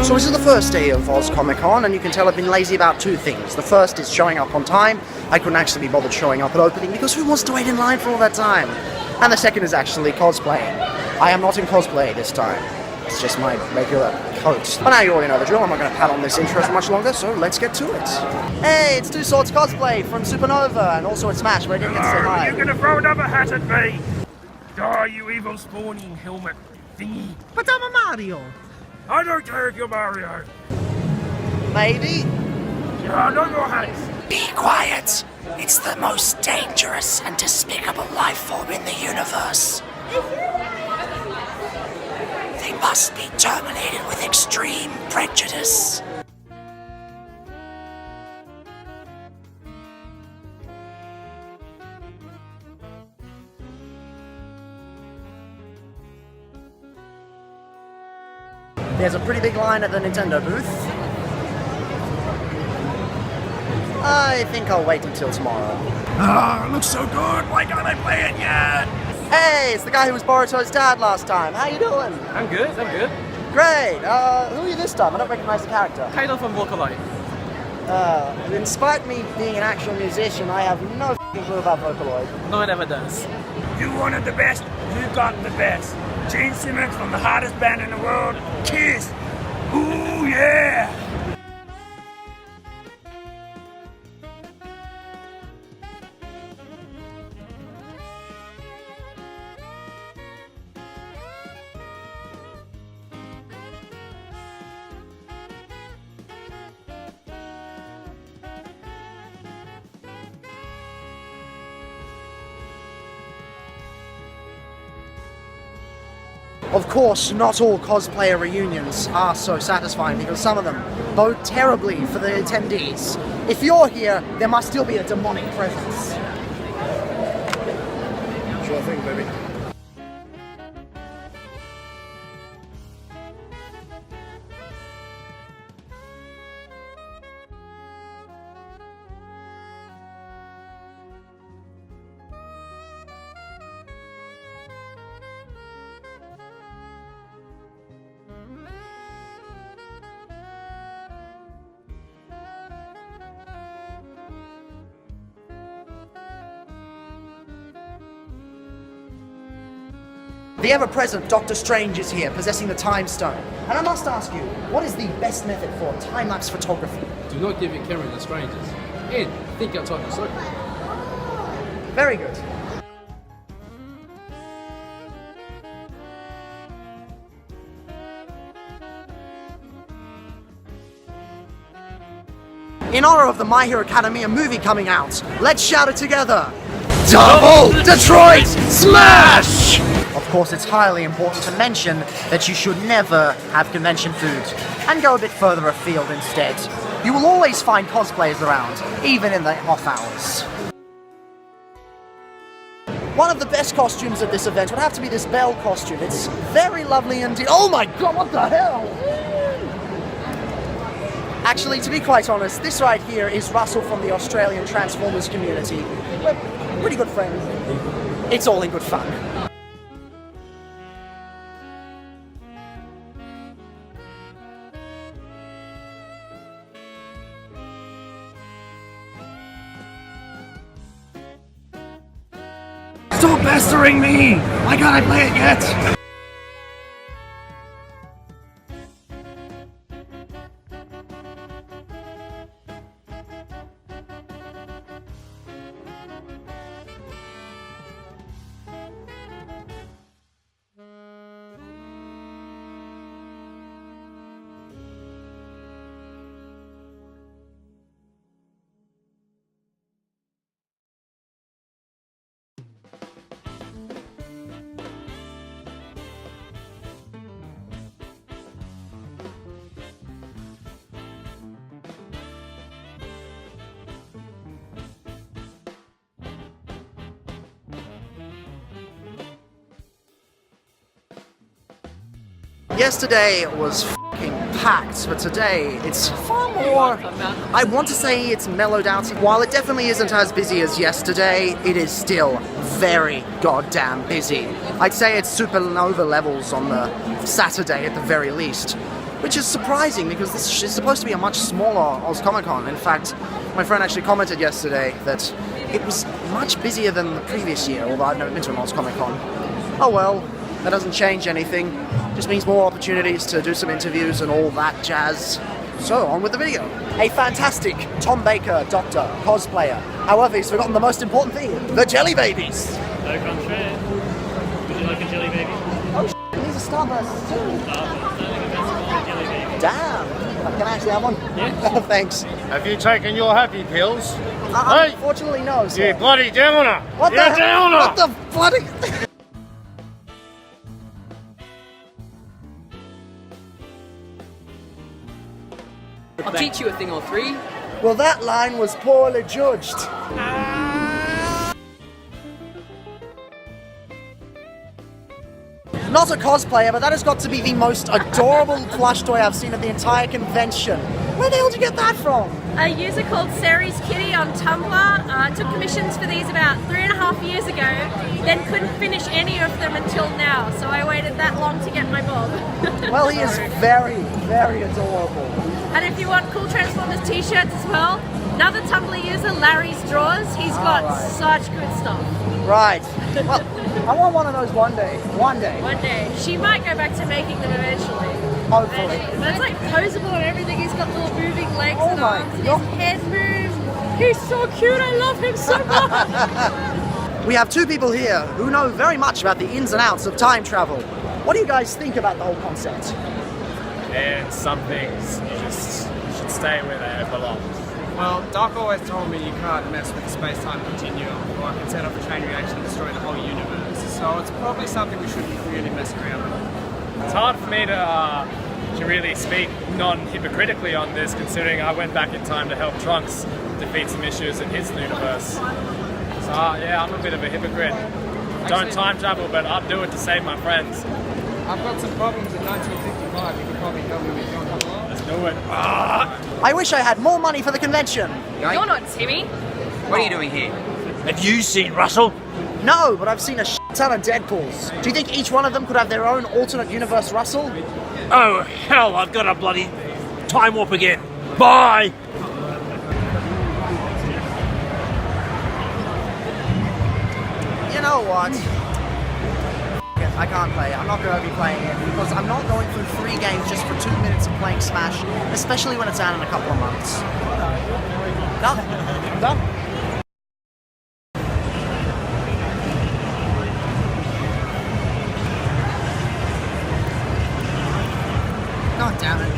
So this is the first day of OzComicCon, and you can tell I've been lazy about two things. The first is showing up on time. I couldn't actually be bothered showing up at opening because who wants to wait in line for all that time? And the second is actually cosplaying. I am not in cosplay this time. It's just my regular coat. But now you already know the drill. I'm not going to pad on this intro for much longer, so let's get to it. Hey, it's Two Swords Cosplay from Supernova, and also at Smash, but I didn't get to say hi. You're going to throw another hat at me! Die, you evil spawning helmet thingy. But I'm a Mario! I don't care if you're Mario. Maybe? No more hats. Be quiet. It's the most dangerous and despicable life form in the universe. They must be terminated with extreme prejudice. There's a pretty big line at the Nintendo booth. I think I'll wait until tomorrow. Ah, it looks so good. Why can't I play it yet? Hey, it's the guy who was Boruto's dad last time. How you doing? I'm good. Great. Who are you this time? I don't recognize the character. Kaido from Vocaloid. Despite me being an actual musician, I have no f***ing clue about Vocaloid. No one ever does. You wanted the best, you got the best. Gene Simmons from the hottest band in the world, Kiss. Ooh, yeah! Of course, not all cosplayer reunions are so satisfying because some of them bode terribly for the attendees. If you're here, there must still be a demonic presence. Sure thing, baby. The ever-present Doctor Strange is here, possessing the Time Stone. And I must ask you, what is the best method for time-lapse photography? Do not give your camera to strangers. And think outside the circle. Very good. In honor of the My Hero Academia movie coming out, let's shout it together! Double Detroit Smash! Of course, it's highly important to mention that you should never have convention food, and go a bit further afield instead. You will always find cosplayers around, even in the off hours. One of the best costumes at this event would have to be this Belle costume. It's very lovely indeed. Oh my god, what the hell? Actually, to be quite honest, this right here is Russell from the Australian Transformers community. We're pretty good friends. It's all in good fun. Stop pestering me! Why can't I play it yet? Yesterday was f***ing packed, but today it's far more, I want to say it's mellowed out. While it definitely isn't as busy as yesterday, it is still very goddamn busy. I'd say it's supernova levels on the Saturday at the very least. which is surprising because this is supposed to be a much smaller OzComicCon. In fact, my friend actually commented yesterday that it was much busier than the previous year, although I've never been to an OzComicCon. Oh well, that doesn't change anything. Just means more opportunities to do some interviews and all that jazz. So, on with the video. A fantastic Tom Baker Doctor cosplayer. However, he's forgotten the most important thing, the jelly babies. No contraire. Would you like a jelly baby? Oh, these are Starbursts too. Starburst. I think that's a jelly baby. Damn. Can I actually have one? Yeah. Thanks. Have you taken your happy pills? Hey! Unfortunately, no, sir. You bloody downer! What You the hell? downer! What the bloody... I'll teach you a thing or three. Well, that line was poorly judged. Not a cosplayer, but that has got to be the most adorable plush toy I've seen at the entire convention. Where the hell did you get that from? A user called Ceres Kitty on Tumblr took commissions for these about 3.5 years ago, then couldn't finish any of them until now, so I waited that long to get my bob. Well, he is very, very adorable. And if you want cool Transformers t-shirts as well, another Tumblr user, Larry's Drawers, he's got such good stuff. Right. Well, I want one of those one day. One day. One day. She might go back to making them eventually. Hopefully. But it's like posable and everything. He's got little moving legs Oh and my arms and God. his head moves. He's so cute. I love him so much. We have two people here who know very much about the ins and outs of time travel. What do you guys think about the whole concept? And some things you just should stay where they belong. Well, Doc always told me you can't mess with the space-time continuum, or I can set off a chain reaction and destroy the whole universe. So it's probably something we shouldn't really mess around with. It's hard for me to really speak non-hypocritically on this, considering I went back in time to help Trunks defeat some issues in his universe. So yeah, I'm a bit of a hypocrite. Don't time travel, but I'll do it to save my friends. I've got some problems in 1955 you could probably help me with. John. Let's do it. I wish I had more money for the convention. You're not Timmy. What are you doing here? Have you seen Russell? No, but I've seen a ton of Deadpools. Do you think each one of them could have their own alternate universe Russell? Oh, hell, I've got a bloody time warp again. Bye! You know what? I can't play it. I'm not going to be playing it because I'm not going through 3 games just for 2 minutes of playing Smash, especially when it's out in a couple of months. No. No. God damn it.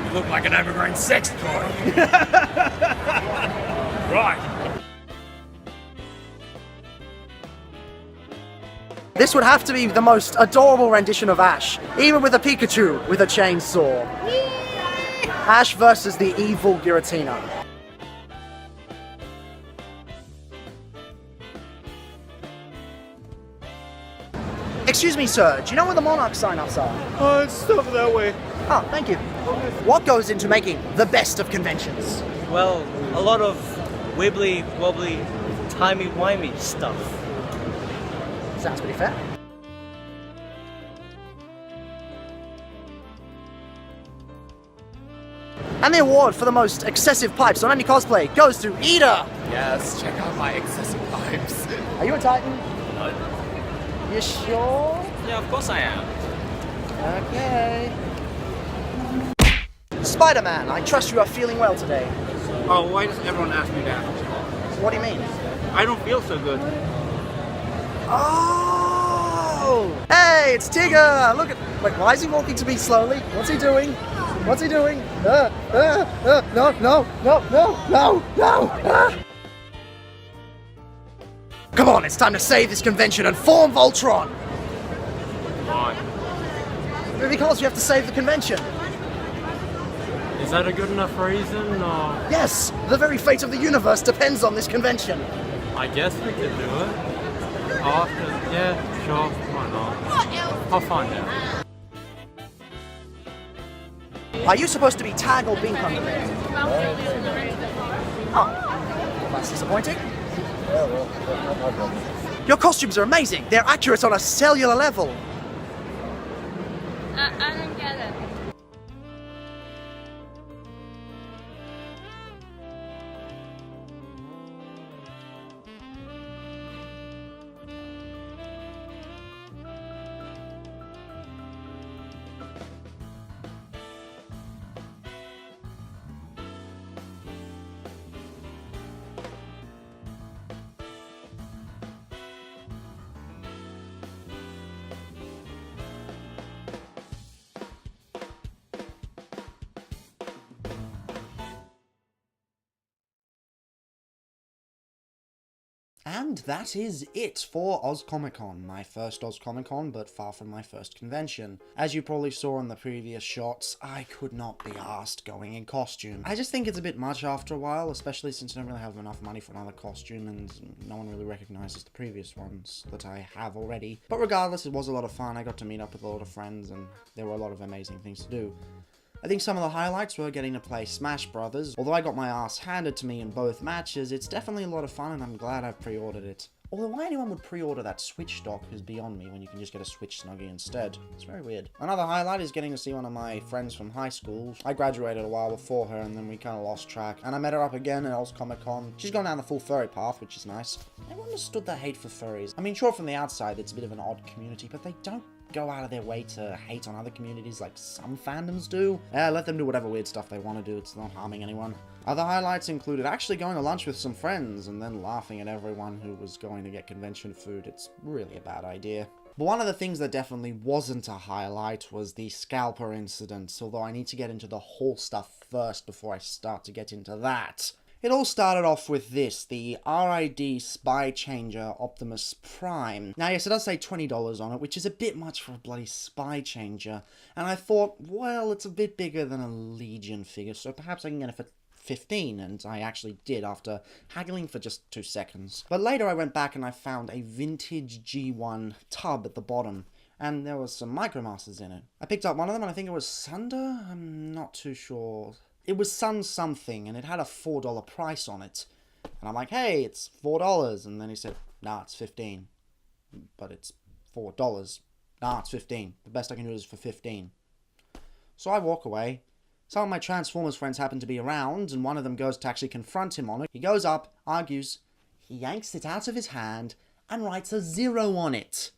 You look like an overgrown sex toy. Right. This would have to be the most adorable rendition of Ash, even with a Pikachu with a chainsaw. Ash versus the evil Giratina. Excuse me, sir, do you know where the Monarch sign-ups are? It's over that way. Oh, thank you. What goes into making the best of conventions? Well, a lot of wibbly wobbly, timey wimey stuff. Sounds pretty fair. And the award for the most excessive pipes on any cosplay goes to Ida! Yes, check out my excessive pipes. Are you a Titan? You sure? Yeah, of course I am. Okay. Spider-Man, I trust you are feeling well today. Oh, why does everyone ask me that? What do you mean? I don't feel so good. Oh! Hey, it's Tigger! Look at... Wait, why is he walking to me slowly? What's he doing? What's he doing? No, no, no, no, no! Come on, it's time to save this convention and form Voltron! Because you have to save the convention. Is that a good enough reason, or...? Yes, the very fate of the universe depends on this convention. I guess we could do it. I'll have to... Yeah, sure, why not? I'll find out. Are you supposed to be Tag or Bink under there? Oh, that's disappointing. Your costumes are amazing. They're accurate on a cellular level. I don't get it. And that is it for OzComicCon, my first OzComicCon, but far from my first convention. As you probably saw in the previous shots, I could not be arsed going in costume. I just think it's a bit much after a while, especially since I don't really have enough money for another costume, and no one really recognizes the previous ones that I have already. But regardless, it was a lot of fun. I got to meet up with a lot of friends, and there were a lot of amazing things to do. I think some of the highlights were getting to play Smash Brothers. Although I got my ass handed to me in both matches, it's definitely a lot of fun and I'm glad I've pre-ordered it. Although why anyone would pre-order that Switch stock is beyond me when you can just get a Switch Snuggie instead. It's very weird. Another highlight is getting to see one of my friends from high school. I graduated a while before her and then we kind of lost track. And I met her up again at OzComicCon. She's gone down the full furry path, which is nice. I never understood the hate for furries. I mean, sure, from the outside it's a bit of an odd community, but they don't go out of their way to hate on other communities like some fandoms do. Yeah, let them do whatever weird stuff they want to do, it's not harming anyone. Other highlights included actually going to lunch with some friends and then laughing at everyone who was going to get convention food. It's really a bad idea. But one of the things that definitely wasn't a highlight was the scalper incident, although I need to get into the whole stuff first before I start to get into that. It all started off with this, the RID Spy Changer Optimus Prime. Now yes, it does say $20 on it, which is a bit much for a bloody Spy Changer. And I thought, well, it's a bit bigger than a Legion figure, so perhaps I can get it for 15, and I actually did after haggling for just 2 seconds. But later I went back and I found a vintage G1 tub at the bottom. And there was some Micromasters in it. I picked up one of them and I think it was Sunder? I'm not too sure. It was Sun something, and it had a $4 price on it. And I'm like, hey, it's $4. And then he said, nah, it's 15. But it's $4. Nah, it's 15. The best I can do is for 15. So I walk away. Some of my Transformers friends happen to be around, and one of them goes to actually confront him on it. He goes up, argues, he yanks it out of his hand, and writes a 0 on it.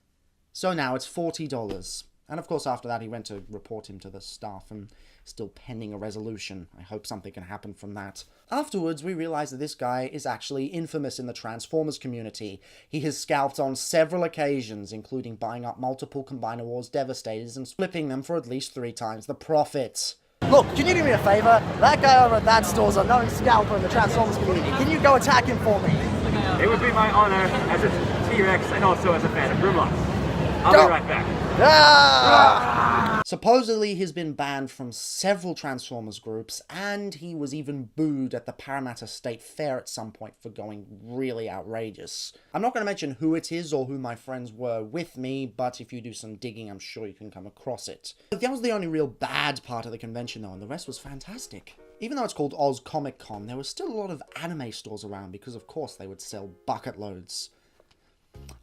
So now it's $40. And of course after that he went to report him to the staff, and still pending a resolution. I hope something can happen from that. Afterwards, we realize that this guy is actually infamous in the Transformers community. He has scalped on several occasions, including buying up multiple Combiner Wars Devastators and flipping them for at least 3 times the profit. Look, can you do me a favor? That guy over at that store's a known scalper in the Transformers community. Can you go attack him for me? It would be my honor as a T-Rex and also as a fan of Grimlock. I'll be right back. Supposedly he's been banned from several Transformers groups, and he was even booed at the Parramatta State Fair at some point for going really outrageous. I'm not going to mention who it is or who my friends were with me, but if you do some digging, I'm sure you can come across it. But that was the only real bad part of the convention though, and the rest was fantastic. Even though it's called OzComicCon, there was still a lot of anime stores around because of course they would sell bucket loads.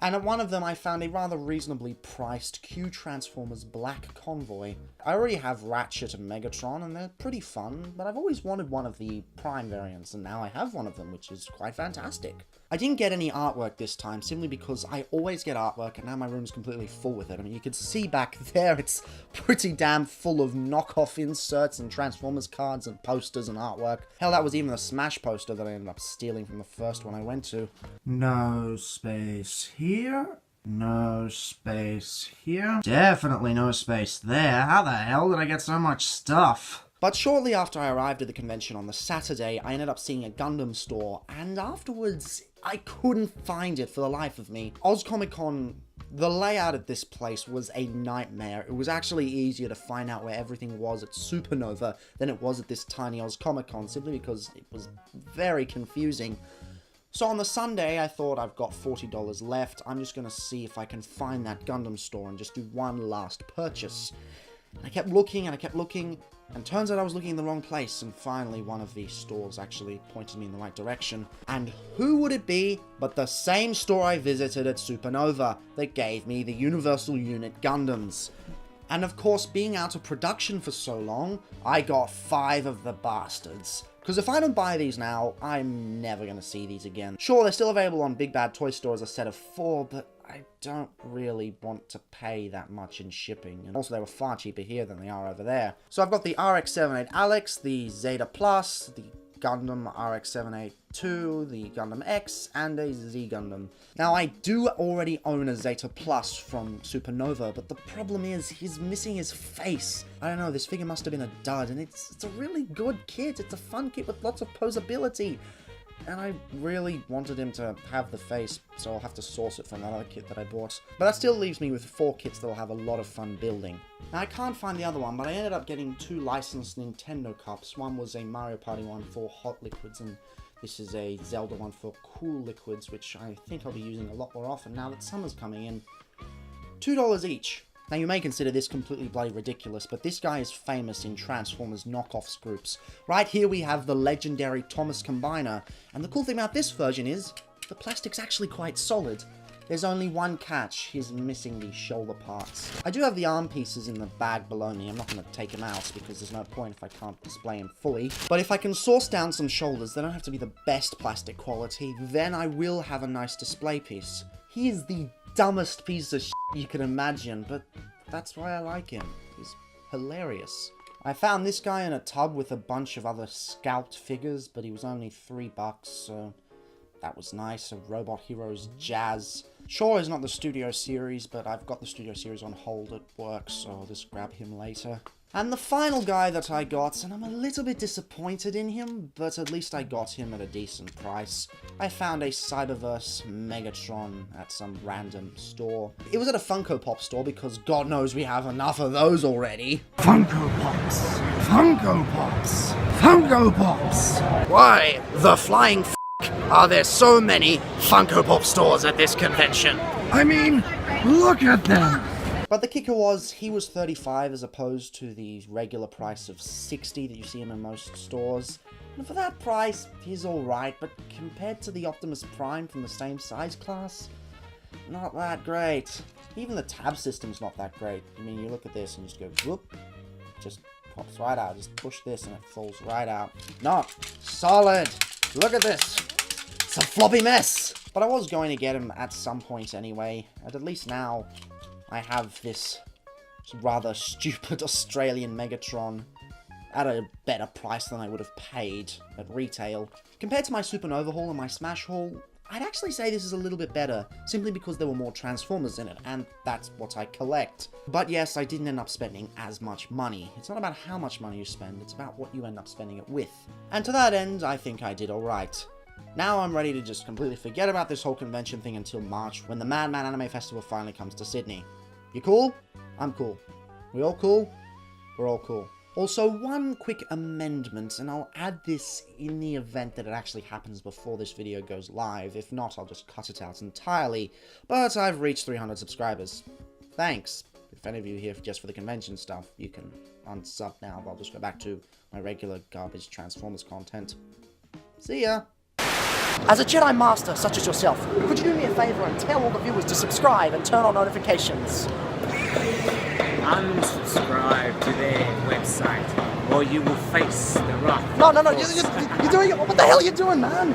And at one of them I found a rather reasonably priced Q Transformers Black Convoy. I already have Ratchet and Megatron and they're pretty fun, but I've always wanted one of the Prime variants and now I have one of them, which is quite fantastic. I didn't get any artwork this time simply because I always get artwork and now my room's completely full with it. I mean, you can see back there it's pretty damn full of knockoff inserts and Transformers cards and posters and artwork. Hell, that was even the Smash poster that I ended up stealing from the first one I went to. No space here. No space here. Definitely no space there. How the hell did I get so much stuff? But shortly after I arrived at the convention on the Saturday, I ended up seeing a Gundam store, and afterwards, I couldn't find it for the life of me. OzComicCon, the layout at this place was a nightmare. It was actually easier to find out where everything was at Supernova than it was at this tiny OzComicCon, simply because it was very confusing. So on the Sunday, I thought I've got $40 left. I'm just going to see if I can find that Gundam store and just do one last purchase. And I kept looking and I kept looking, and turns out I was looking in the wrong place, and finally one of these stores actually pointed me in the right direction. And who would it be but the same store I visited at Supernova that gave me the Universal Unit Gundams. And of course, being out of production for so long, I got 5 of the bastards. Because if I don't buy these now, I'm never going to see these again. Sure, they're still available on Big Bad Toy Store as a set of 4, but I don't really want to pay that much in shipping. And also, they were far cheaper here than they are over there. So I've got the RX-78 Alex, the Zeta Plus, the Gundam RX-782, the Gundam X, and a Z Gundam. Now, I do already own a Zeta Plus from Supernova, but the problem is, he's missing his face. I don't know, this figure must have been a dud, and it's a really good kit. It's a fun kit with lots of posability. And I really wanted him to have the face, so I'll have to source it from another kit that I bought. But that still leaves me with 4 kits that will have a lot of fun building. Now, I can't find the other one, but I ended up getting 2 licensed Nintendo cups. One was a Mario Party one for hot liquids, and this is a Zelda one for cool liquids, which I think I'll be using a lot more often now that summer's coming in. $2 each. Now, you may consider this completely bloody ridiculous, but this guy is famous in Transformers knockoffs groups. Right here we have the legendary Thomas Combiner, and the cool thing about this version is, the plastic's actually quite solid. There's only one catch, he's missing the shoulder parts. I do have the arm pieces in the bag below me. I'm not going to take them out because there's no point if I can't display them fully. But if I can source down some shoulders, they don't have to be the best plastic quality, then I will have a nice display piece. He is the dumbest piece of shit you can imagine, but that's why I like him. He's hilarious. I found this guy in a tub with a bunch of other scalped figures, but he was only $3, so that was nice. A Robot Heroes Jazz. Sure, he's not the Studio Series, but I've got the Studio Series on hold at work, so I'll just grab him later. And the final guy that I got, and I'm a little bit disappointed in him, but at least I got him at a decent price. I found a Cyberverse Megatron at some random store. It was at a Funko Pop store because God knows we have enough of those already. Funko Pops! Funko Pops! Funko Pops! Why the flying f*** are there so many Funko Pop stores at this convention? I mean, look at them! But the kicker was, he was $35 as opposed to the regular price of $60 that you see him in most stores. And for that price, he's alright, but compared to the Optimus Prime from the same size class, not that great. Even the tab system's not that great. I mean, you look at this and just go, whoop, just pops right out. Just push this and it falls right out. Not solid. Look at this. It's a floppy mess. But I was going to get him at some point anyway, and at least now I have this rather stupid Australian Megatron at a better price than I would have paid at retail. Compared to my Supernova haul and my Smash haul, I'd actually say this is a little bit better, simply because there were more Transformers in it, and that's what I collect. But yes, I didn't end up spending as much money. It's not about how much money you spend, it's about what you end up spending it with. And to that end, I think I did alright. Now I'm ready to just completely forget about this whole convention thing until March, when the Madman Anime Festival finally comes to Sydney. You cool? I'm cool. We all cool? We're all cool. Also, one quick amendment, and I'll add this in the event that it actually happens before this video goes live. If not, I'll just cut it out entirely. But I've reached 300 subscribers. Thanks. If any of you are here just for the convention stuff, you can unsub now. I'll just go back to my regular garbage Transformers content. See ya! As a Jedi Master such as yourself, could you do me a favor and tell all the viewers to subscribe and turn on notifications? Unsubscribe to their website, or you will face the wrath. No, you're doing it. What the hell are you doing, man?